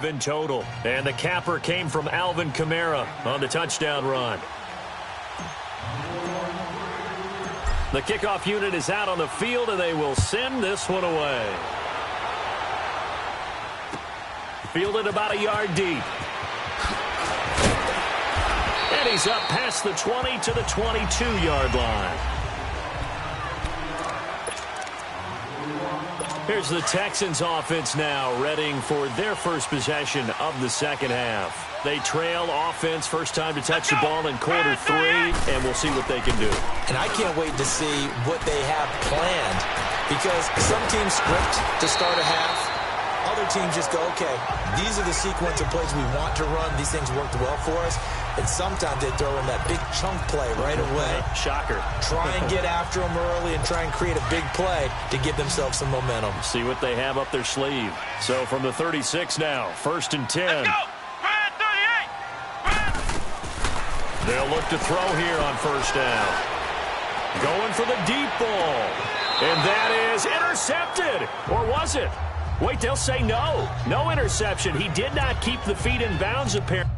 In total, and the capper came from Alvin Kamara on the touchdown run. The kickoff unit is out on the field, and they will send this one away. Fielded about a yard deep. And he's up past the 20 to the 22-yard line. Here's the Texans offense now, readying for their first possession of the second half. They trail offense, first time to touch the ball in quarter 3, and we'll see what they can do. And I can't wait to see what they have planned, because some teams script to start a half. Other teams just go, okay, these are the sequence of plays we want to run. These things worked well for us. And sometimes they throw in that big chunk play right away. Shocker. Try and get after them early and try and create a big play to give themselves some momentum. See what they have up their sleeve. So from the 36 now, 1st and 10. Let's go. 38. They'll look to throw here on 1st down. Going for the deep ball. And that is intercepted. Or was it? Wait, they'll say no. No interception. He did not keep the feet in bounds, apparently.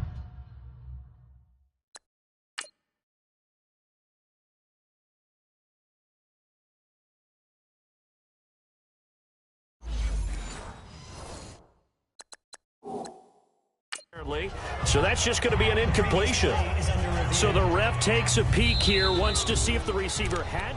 So that's just going to be an incompletion. So the ref takes a peek here, wants to see if the receiver had.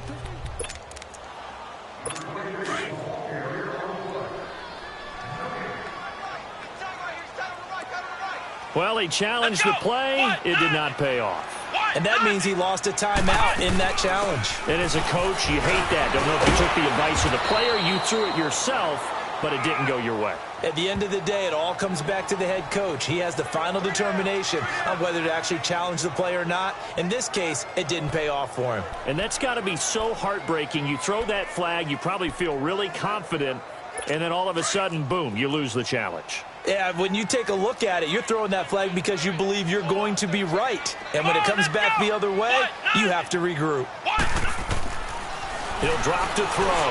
Well, he challenged the play. It did not pay off. And that means he lost a timeout in that challenge. And as a coach, you hate that. Don't know if you took the advice of the player. You threw it yourself, but it didn't go your way. At the end of the day, it all comes back to the head coach. He has the final determination on whether to actually challenge the play or not. In this case, it didn't pay off for him. And that's got to be so heartbreaking. You throw that flag, you probably feel really confident, and then all of a sudden, boom, you lose the challenge. Yeah, when you take a look at it, you're throwing that flag because you believe you're going to be right. And when it comes back the other way, you have to regroup. He'll drop to throw.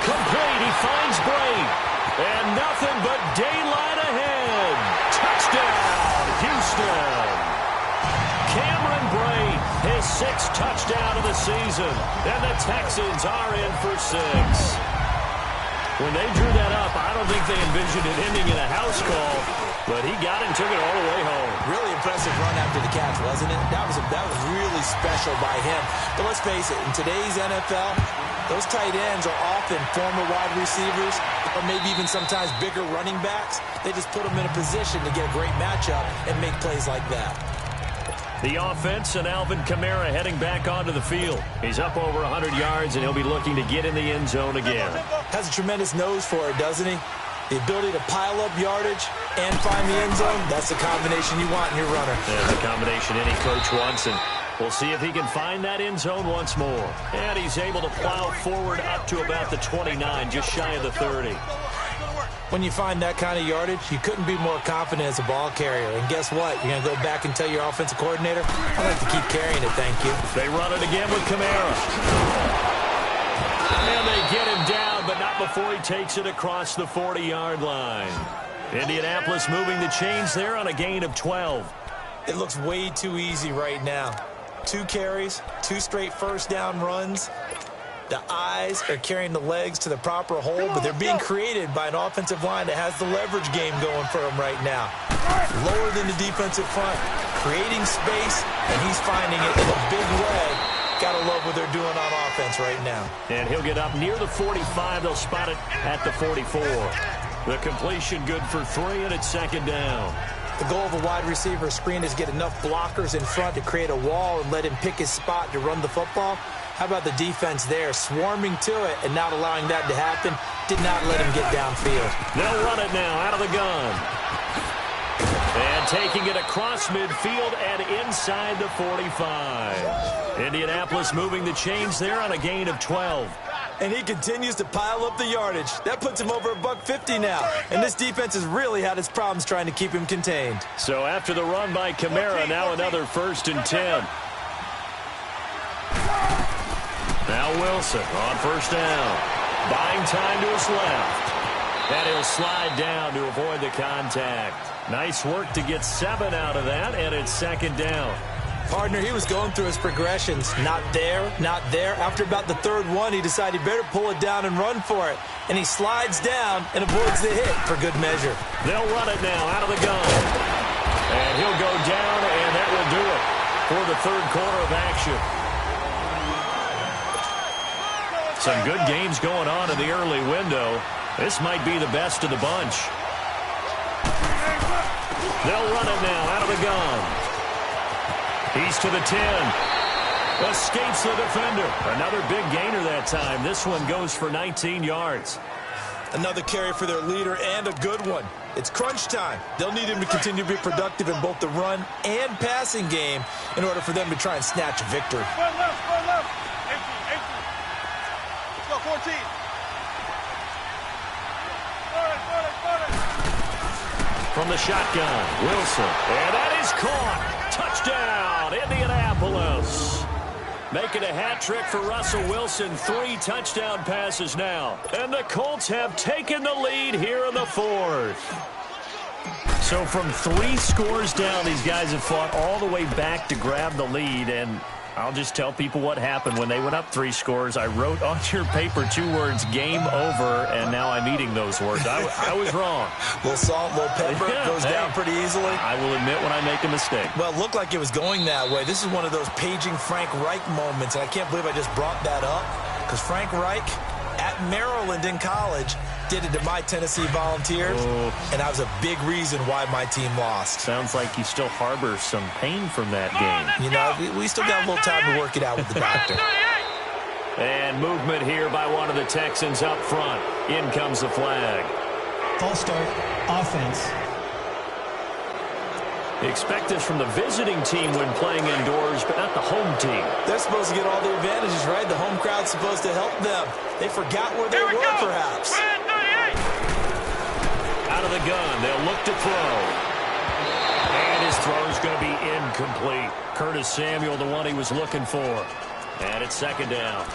Complete, he finds Bray. And nothing but daylight ahead. Touchdown, Houston. Cameron Bray, his 6th touchdown of the season. And the Texans are in for 6. When they drew that up, I don't think they envisioned it ending in a house call, but he got it and took it all the way home. Really impressive run after the catch, wasn't it? That was really special by him. But let's face it, in today's NFL, those tight ends are often former wide receivers or maybe even sometimes bigger running backs. They just put them in a position to get a great matchup and make plays like that. The offense and Alvin Kamara heading back onto the field. He's up over 100 yards, and he'll be looking to get in the end zone again. Has a tremendous nose for it, doesn't he? The ability to pile up yardage and find the end zone, that's the combination you want in your runner. Yeah, the combination any coach wants, and we'll see if he can find that end zone once more. And he's able to plow forward up to about the 29, just shy of the 30. When you find that kind of yardage, you couldn't be more confident as a ball carrier. And guess what? You're going to go back and tell your offensive coordinator, I'd like to keep carrying it, thank you. They run it again with Kamara. And they get him down, but not before he takes it across the 40-yard line. Indianapolis moving the chains there on a gain of 12. It looks way too easy right now. 2 carries, 2 straight first down runs. The eyes are carrying the legs to the proper hole, but they're being created by an offensive line that has the leverage game going for them right now. Lower than the defensive front, creating space, and he's finding it in a big way. Gotta love what they're doing on offense right now. And he'll get up near the 45. They'll spot it at the 44. The completion good for 3, and it's 2nd down. The goal of a wide receiver screen is get enough blockers in front to create a wall and let him pick his spot to run the football. How about the defense there, swarming to it and not allowing that to happen? Did not let him get downfield. They'll run it now out of the gun. And taking it across midfield and inside the 45. Indianapolis moving the chains there on a gain of 12. And he continues to pile up the yardage. That puts him over $150 now. And this defense has really had its problems trying to keep him contained. So after the run by Kamara, now another 1st and 10. Now Wilson on 1st down. Buying time to his left. And he'll slide down to avoid the contact. Nice work to get 7 out of that, and it's second down. Partner, he was going through his progressions. Not there, not there. After about the third one, he decided he better pull it down and run for it. And he slides down and avoids the hit for good measure. They'll run it now out of the gun. And he'll go down, and that will do it for the third quarter of action. Some good games going on in the early window. This might be the best of the bunch. They'll run it now out of the gun. He's to the 10. Escapes the defender. Another big gainer that time. This one goes for 19 yards. Another carry for their leader and a good one. It's crunch time. They'll need him to continue to be productive in both the run and passing game in order for them to try and snatch a victory. Square left. 18. Let's go, 14. From the shotgun, Wilson. And that is caught. Touchdown, Indianapolis. Making a hat trick for Russell Wilson. 3 touchdown passes now. And the Colts have taken the lead here in the fourth. So from 3 scores down, these guys have fought all the way back to grab the lead. And I'll just tell people what happened when they went up 3 scores. I wrote on your paper 2 words, game over, and now I'm eating those words. I was wrong. A little salt, a little pepper, goes down pretty easily. I will admit when I make a mistake. Well, it looked like it was going that way. This is one of those paging Frank Reich moments, and I can't believe I just brought that up, because Frank Reich at Maryland in college did it to my Tennessee Volunteers, and that was a big reason why my team lost. Sounds like you still harbor some pain from that game. You know, we still got a little time to work it out with the doctor. And movement here by one of the Texans up front. In comes the flag. False start, offense. Expect this from the visiting team when playing indoors, but not the home team. They're supposed to get all the advantages, right? The home crowd's supposed to help them. They forgot where they were, perhaps. Out of the gun, they'll look to throw. And his throw's going to be incomplete. Curtis Samuel, the one he was looking for. And it's second down.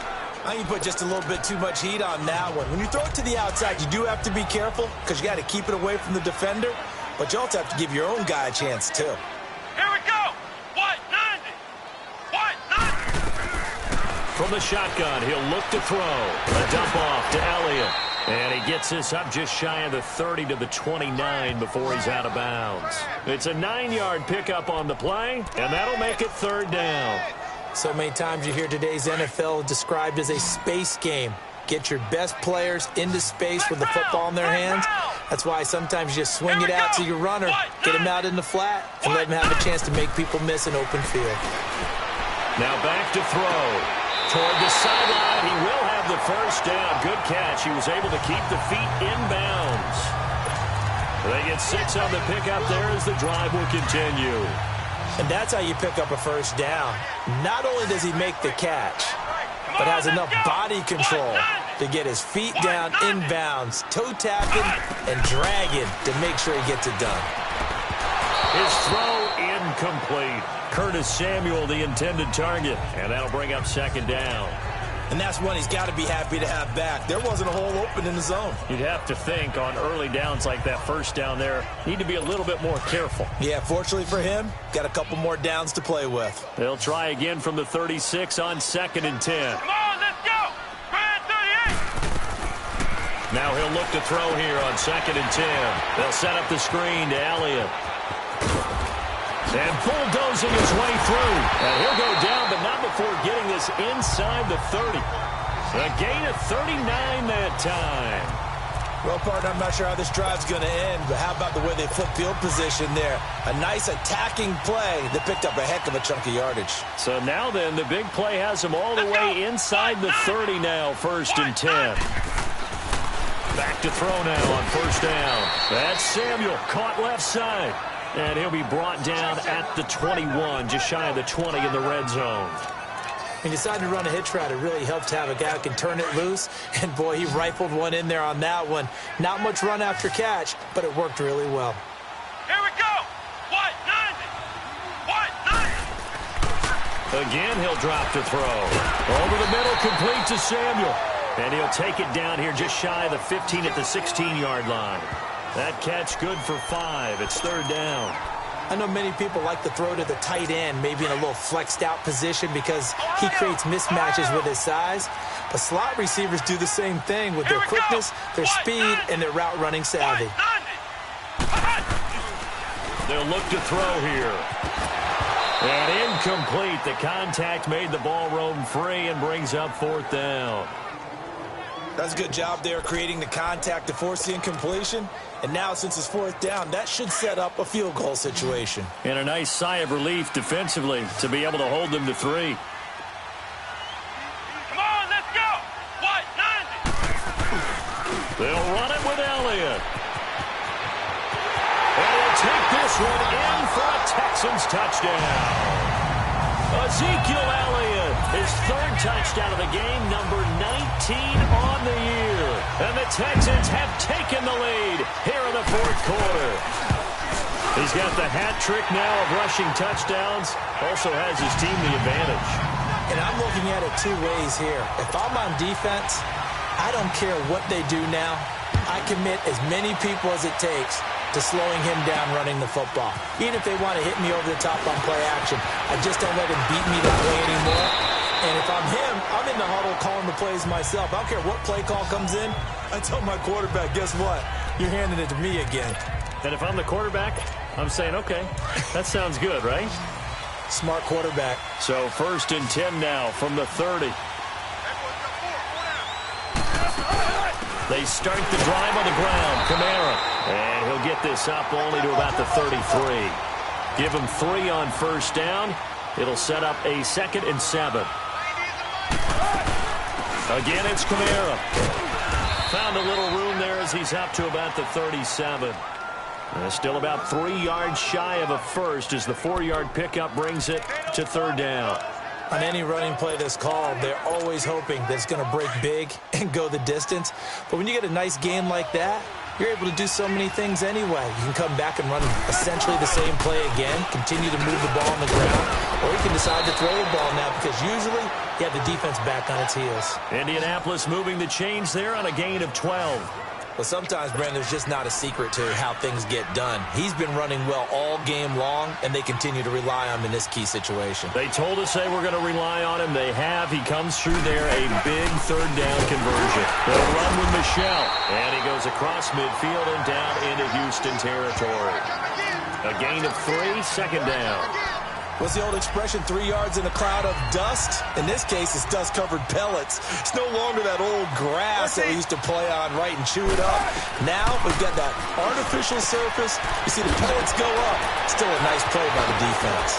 I think you put just a little bit too much heat on that one. When you throw it to the outside, you do have to be careful because you got to keep it away from the defender. But you also have to give your own guy a chance, too. Here we go. What? 90. From the shotgun, he'll look to throw. A dump off to Elliott. And he gets this up just shy of the 30 to the 29 before he's out of bounds. It's a 9-yard pickup on the play, and that'll make it third down. So many times you hear today's NFL described as a space game. Get your best players into space with the football in their hands. That's why sometimes you just swing it out to your runner, get him out in the flat, and let him have a chance to make people miss an open field. Now back to throw. Toward the sideline, he will have the first down. Good catch. He was able to keep the feet in bounds. They get 6 on the pickup there as the drive will continue. And that's how you pick up a first down. Not only does he make the catch, but has enough body control to get his feet down in bounds, toe tapping and dragging to make sure he gets it done. His throw incomplete. Curtis Samuel, the intended target, and that'll bring up second down. And that's one he's got to be happy to have back. There wasn't a hole open in the zone. You'd have to think on early downs like that first down there, need to be a little bit more careful. Yeah, fortunately for him, got a couple more downs to play with. They'll try again from the 36 on 2nd and 10. Come on, let's go. Brad 38. Now he'll look to throw here on 2nd and 10. They'll set up the screen to Elliott. And bulldozing his way through. And he'll go down, but not before getting this inside the 30. A gain of 39 that time. Well, partner, I'm not sure how this drive's going to end, but how about the way they flip field position there? A nice attacking play that picked up a heck of a chunk of yardage. So now then, the big play has him all the way inside the 30 now, 1st and 10. Back to throw now on 1st down. That's Samuel, caught left side. And he'll be brought down at the 21, just shy of the 20 in the red zone. He decided to run a hitch route. It really helped to have a guy who can turn it loose. And, boy, he rifled one in there on that one. Not much run after catch, but it worked really well. Here we go. What? 90. Again, he'll drop to throw. Over the middle, complete to Samuel. And he'll take it down here just shy of the 15 at the 16-yard line. That catch good for 5. It's 3rd down. I know many people like to throw to the tight end, maybe in a little flexed out position because he creates mismatches with his size. But slot receivers do the same thing with their quickness, their speed, and their route running savvy. They'll look to throw here. And incomplete. The contact made the ball roam free and brings up 4th down. That's a good job there creating the contact to force the incompletion. And now, since it's 4th down, that should set up a field goal situation. And a nice sigh of relief defensively to be able to hold them to 3. Come on, let's go. What? 90. They'll run it with Elliott. And he'll take this one in for a Texans touchdown. Ezekiel Elliott, his 3rd touchdown of the game, number 19 on the year. And the Texans have taken the lead here in the 4th quarter. He's got the hat trick now of rushing touchdowns. Also has his team the advantage. And I'm looking at it 2 ways here. If I'm on defense, I don't care what they do now. I commit as many people as it takes to slowing him down running the football. Even if they want to hit me over the top on play action, I just don't let him beat me that way anymore. And if I'm him, I'm in the huddle calling the plays myself. I don't care what play call comes in. I tell my quarterback, guess what? You're handing it to me again. And if I'm the quarterback, I'm saying, okay, that sounds good, right? Smart quarterback. So 1st and 10 now from the 30. They start the drive on the ground. Kamara. And he'll get this up only to about the 33. Give him 3 on 1st down. It'll set up a 2nd and 7. Again, it's Kamara. Found a little room there as he's up to about the 37. Still about 3 yards shy of a first as the 4-yard pickup brings it to 3rd down. On any running play that's called, they're always hoping that it's going to break big and go the distance. But when you get a nice game like that, you're able to do so many things anyway. You can come back and run essentially the same play again, continue to move the ball on the ground, or you can decide to throw the ball now because usually you have the defense back on its heels. Indianapolis moving the chains there on a gain of 12. But sometimes, Brandon, there's just not a secret to how things get done. He's been running well all game long, and they continue to rely on him in this key situation. They told us they were going to rely on him. They have. He comes through there, a big 3rd down conversion. They'll run with Michel, and he goes across midfield and down into Houston territory. A gain of 3, 2nd down. What's the old expression, 3 yards in a cloud of dust? In this case, it's dust-covered pellets. It's no longer that old grass that we used to play on, right, and chew it up. Now we've got that artificial surface. You see the pellets go up. Still a nice play by the defense.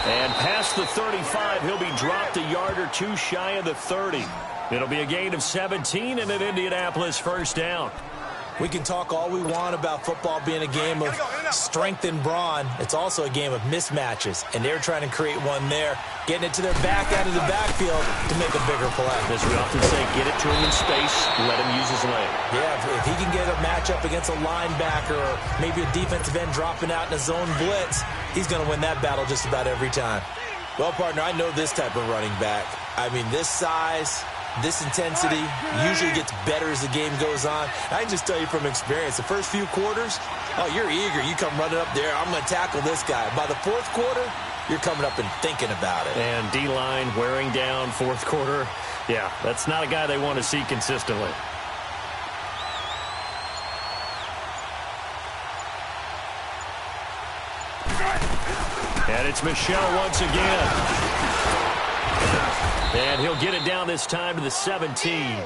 And past the 35, he'll be dropped a yard or 2 shy of the 30. It'll be a gain of 17 and an Indianapolis 1st down. We can talk all we want about football being a game of strength and brawn. It's also a game of mismatches, and they're trying to create one there, getting it to their back out of the backfield to make a bigger play. As we often say, get it to him in space, let him use his leg. Yeah, if he can get a matchup against a linebacker or maybe a defensive end dropping out in a zone blitz, he's going to win that battle just about every time. Well, partner, I know this type of running back. I mean, this size, this intensity usually gets better as the game goes on. I can just tell you from experience, the first few quarters, oh, you're eager. You come running up there, I'm going to tackle this guy. By the 4th quarter, you're coming up and thinking about it. And D-line wearing down 4th quarter. Yeah, that's not a guy they want to see consistently. And it's Michel once again. And he'll get it down this time to the 17.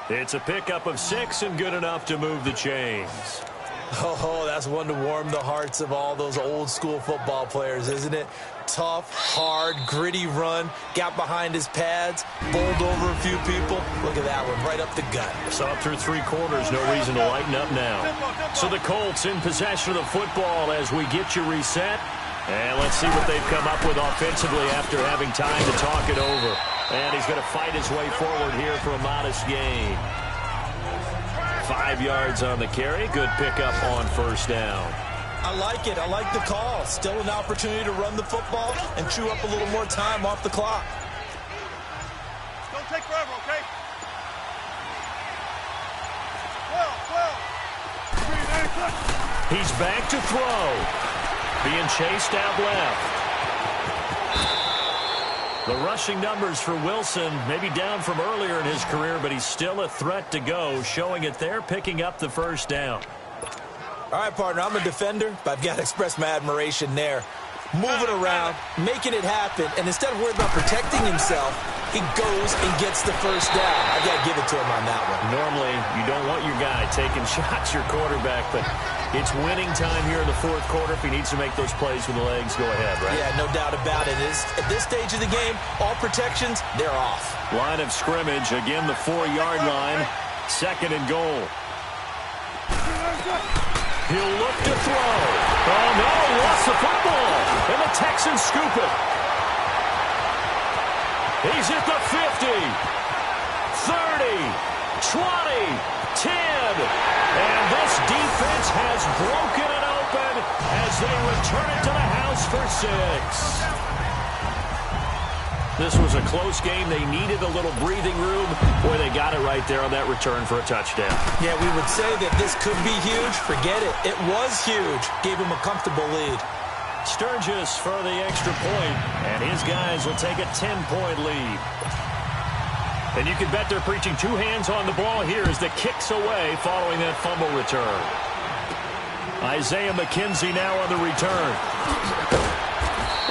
It's a pickup of 6 and good enough to move the chains. Oh, that's one to warm the hearts of all those old-school football players, isn't it? Tough, hard, gritty run, got behind his pads, bowled over a few people. Look at that one, right up the gut. Saw it through 3 quarters, no reason to lighten up now. So the Colts in possession of the football as we get you reset. And let's see what they've come up with offensively after having time to talk it over. And he's going to fight his way forward here for a modest gain. 5 yards on the carry. Good pickup on 1st down. I like it. I like the call. Still an opportunity to run the football and chew up a little more time off the clock. Don't take forever, okay? He's back to throw. Being chased out left. The rushing numbers for Wilson maybe down from earlier in his career, but he's still a threat to go, showing it there, picking up the first down. All right, partner, I'm a defender, but I've got to express my admiration there. Moving around, making it happen, and instead of worrying about protecting himself, he goes and gets the first down. I've got to give it to him on that one. Normally, you don't want your guy taking shots, your quarterback, but it's winning time here in the fourth quarter. If he needs to make those plays with the legs, go ahead, right? Yeah, no doubt about it. At this stage of the game, all protections, they're off. Line of scrimmage, again the 4-yard line, 2nd and goal. He'll look to throw. Oh, no, lost the football. And the Texans scoop it. He's at the 50, 30, 20, 10. And this defense has broken it open as they return it to the house for 6. This was a close game. They needed a little breathing room. Boy, they got it right there on that return for a touchdown. Yeah, we would say that this could be huge. Forget it. It was huge. Gave him a comfortable lead. Sturgis for the extra point, and his guys will take a 10-point lead. And you can bet they're preaching 2 hands on the ball here as the kick's away following that fumble return. Isaiah McKenzie now on the return.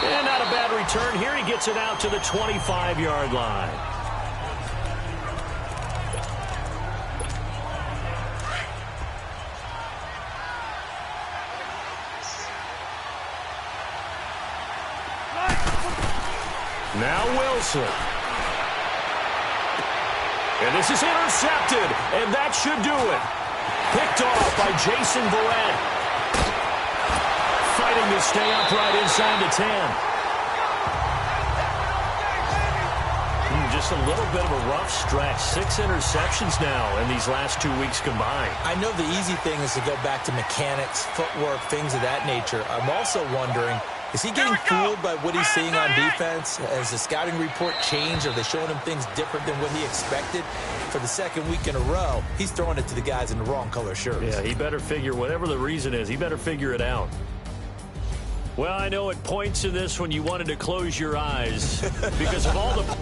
And not a bad return here. He gets it out to the 25-yard line. Now Wilson. And this is intercepted, and that should do it. Picked off by Jason Verrett. Fighting to stay upright inside the 10. Just a little bit of a rough stretch. 6 interceptions now in these last 2 weeks combined. I know the easy thing is to go back to mechanics, footwork, things of that nature. I'm also wondering, is he getting fooled by what he's seeing on defense? Has the scouting report changed? Are they showing him things different than what he expected? For the 2nd week in a row, he's throwing it to the guys in the wrong color shirts. Yeah, he better figure, whatever the reason is, he better figure it out. Well, I know at points in this when you wanted to close your eyes because of all the...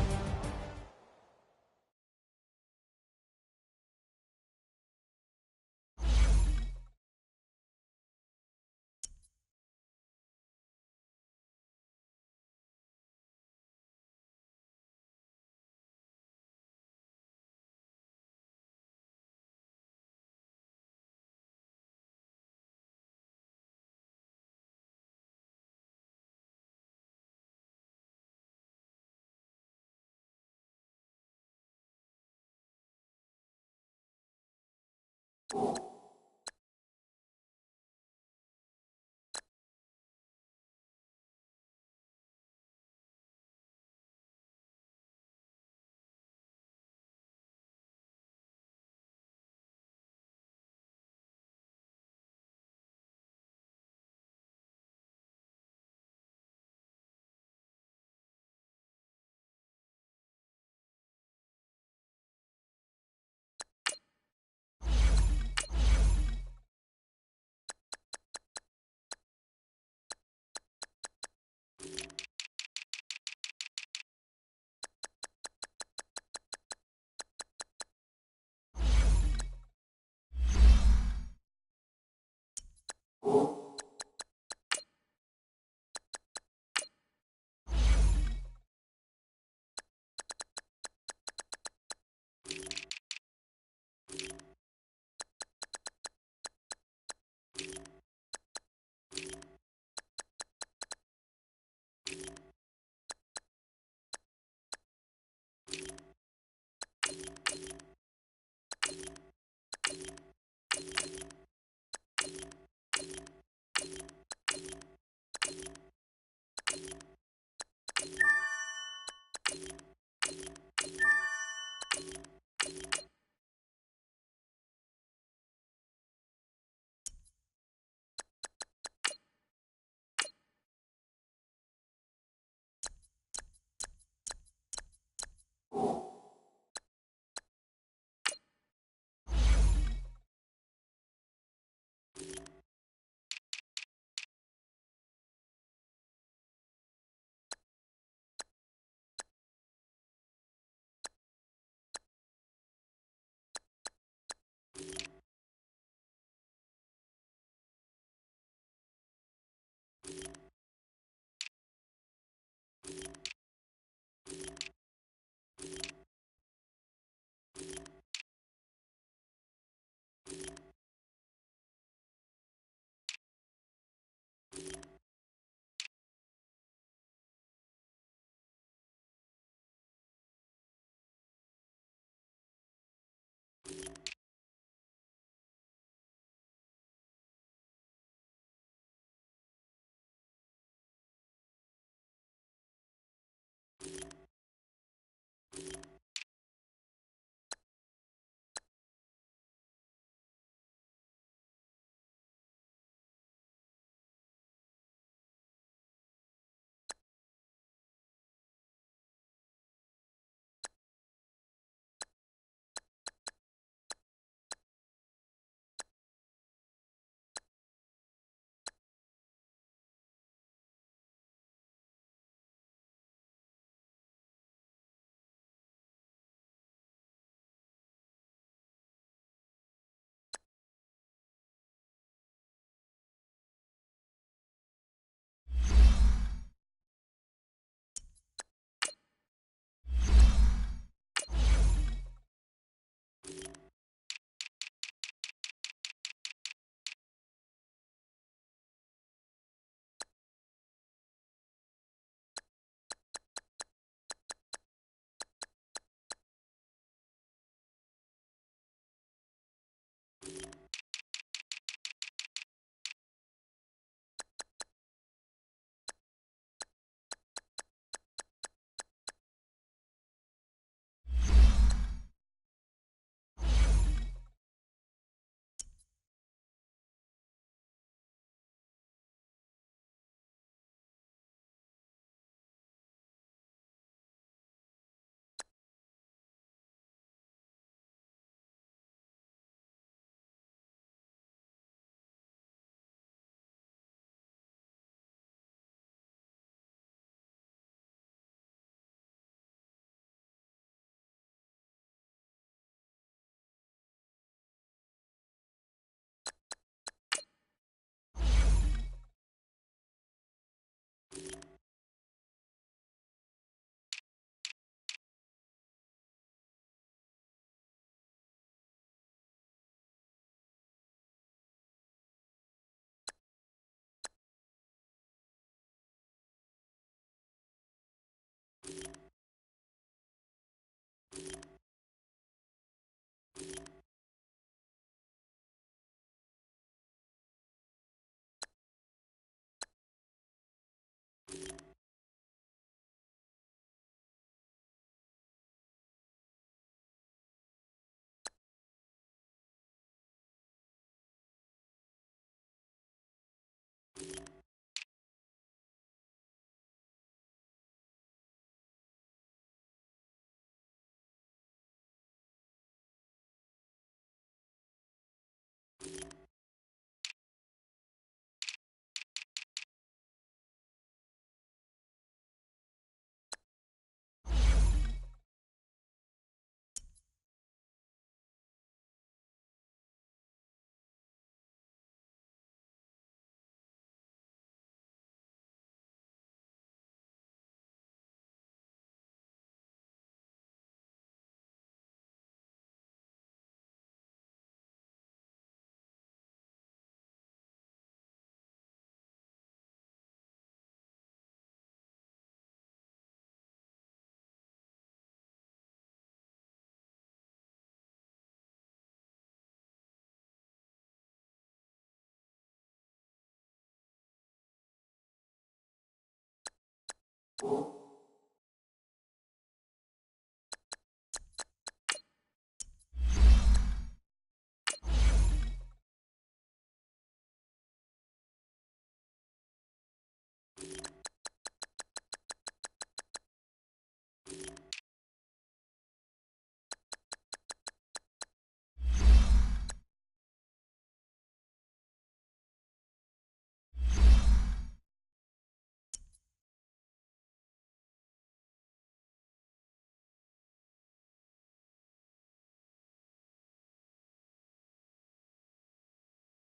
you.